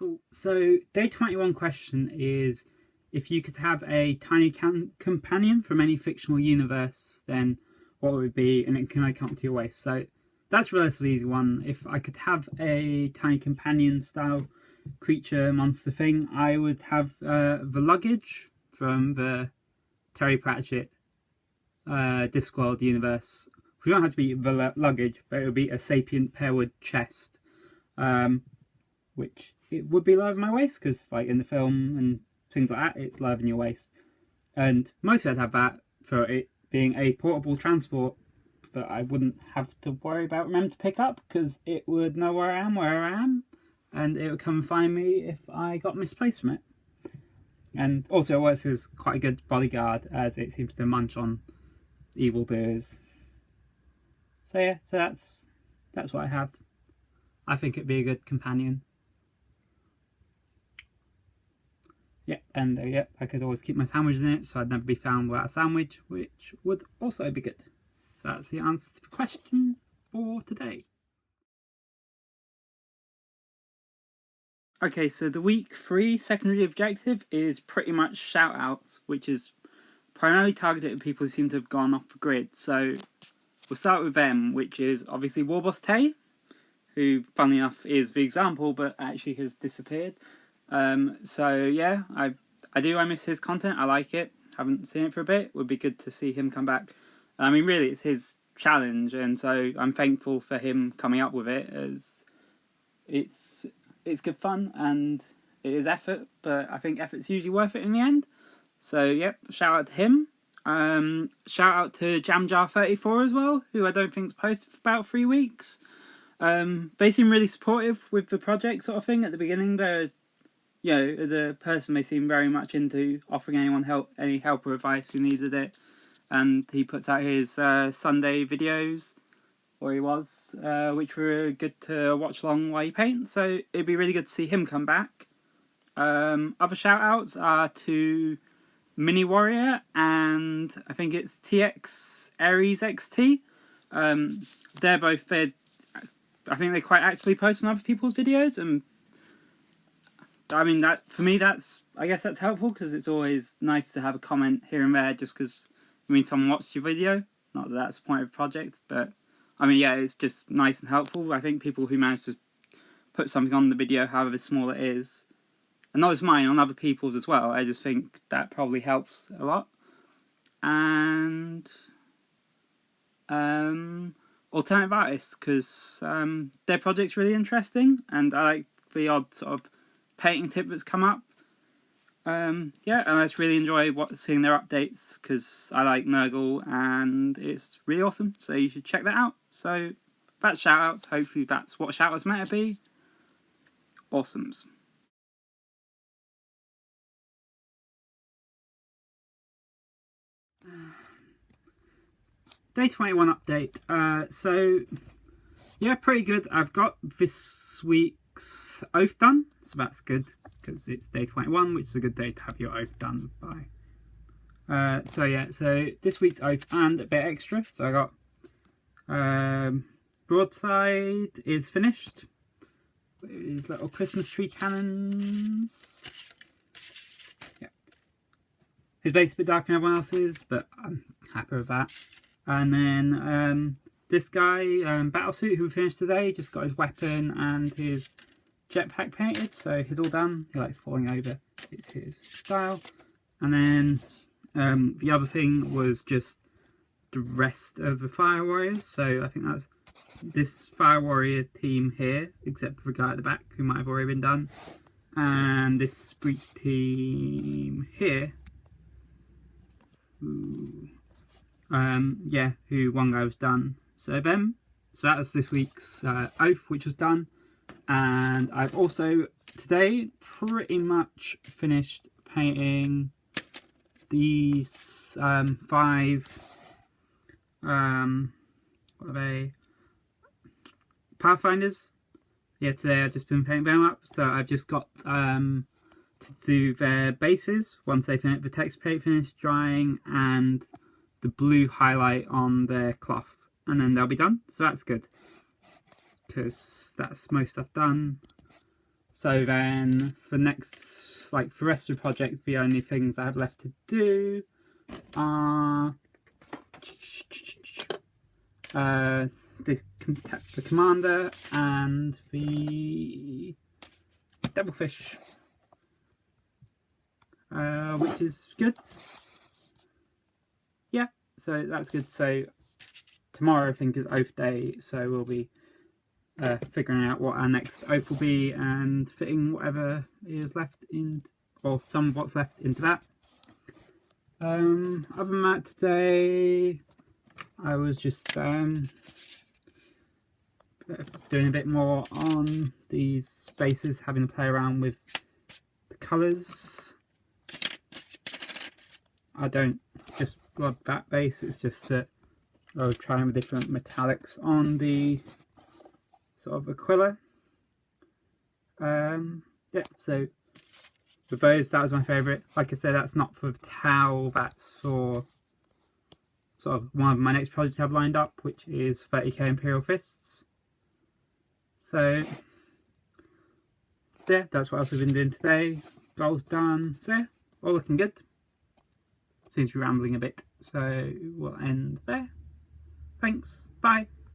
Cool. So day 21 question is, if you could have a tiny companion from any fictional universe, then what would it be, and it can only come to your waist? So that's a relatively easy one. If I could have a tiny companion style creature monster thing, I would have the luggage from the Terry Pratchett Discworld universe. We don't have to be the luggage, but it would be a sapient pearwood chest, which it would be lower than my waist, because like in the film and things like that, it's lower than your waist. And mostly I'd have that for it being a portable transport that I wouldn't have to worry about remembering to pick up, because it would know where I am, and it would come and find me if I got misplaced from it. And also it works as quite a good bodyguard, as it seems to munch on evildoers. So yeah, so that's what I have. I think it'd be a good companion. Yeah, and yeah, I could always keep my sandwiches in it, so I'd never be found without a sandwich, which would also be good. So that's the answer to the question for today. Okay, so the week 3 secondary objective is pretty much shout outs, which is primarily targeted at people who seem to have gone off the grid. So we'll start with them, which is obviously Warboss Tay, who funnily enough is the example but actually has disappeared. So yeah, I miss his content. I like it. Haven't seen it for a bit. Would be good to see him come back. I mean, really, it's his challenge, and so I'm thankful for him coming up with it, as it's good fun and it is effort, but I think effort's usually worth it in the end. So yep, shout out to him. Shout out to JamJar34 as well, who I don't think's posted for about 3 weeks. They seem really supportive with the project sort of thing at the beginning. They're, you know, as a person, they seem very much into offering anyone any help or advice who needed it. And he puts out his Sunday videos, or he was, which were good to watch along while he paints. So it'd be really good to see him come back. Other shout outs are to Mini Warrior and I think it's TX Aries XT. They're both, I think they quite actively post on other people's videos, and I mean, that for me, I guess that's helpful, because it's always nice to have a comment here and there, just because someone watched your video. Not that that's the point of the project, but I mean, yeah, it's just nice and helpful. I think people who manage to put something on the video, however small it is, and not just mine, on other people's as well, I just think that probably helps a lot. And alternative artists, because their project's really interesting, and I like the odd sort of painting tip that's come up. Yeah, and I just really enjoy seeing their updates, because I like Nurgle and it's really awesome, so you should check that out. So that's shout outs. Hopefully that's what shout outs meant to be. Awesomes. Day 21 update. So yeah, pretty good. I've got this week's oath done, so that's good, because it's day 21, which is a good day to have your oath done by. So yeah, so this week's oath and a bit extra. So I got broadside is finished. These little Christmas tree cannons. Yeah, his base is a bit darker than everyone else's, but I'm happy with that. And then this guy, Battlesuit, who we finished today, just got his weapon and his jetpack painted, so he's all done. He likes falling over, it's his style. And then the other thing was just the rest of the Fire Warriors. So I think that was this Fire Warrior team here, except for the guy at the back who might have already been done, and this Breach team here. Ooh. Yeah, who one guy was done. So that was this week's oath, which was done. And I've also today pretty much finished painting these 5 what are they, Pathfinders. Yeah, today I've just been painting them up, so I've just got to do their bases once they finish the text paint finished drying, and the blue highlight on their cloth, and then they'll be done. So that's good, because that's most stuff done. So then for next, like for the rest of the project, the only things I have left to do are the commander and the devilfish, which is good. Yeah, so that's good. So tomorrow I think is oath day, so we'll be figuring out what our next oath will be and fitting whatever is left in, or some of what's left into that. Other than that, today I was just doing a bit more on these spaces, having to play around with the colours. I don't just love that base, it's just that I was trying with different metallics on the sort of Aquila. Yeah, so with those, that was my favourite. Like I said, that's not for the towel, that's for sort of one of my next projects I've lined up, which is 30k Imperial Fists. So yeah, that's what else we've been doing today. Goals done, so yeah, all looking good. Seems to be rambling a bit, so we'll end there. Thanks, bye.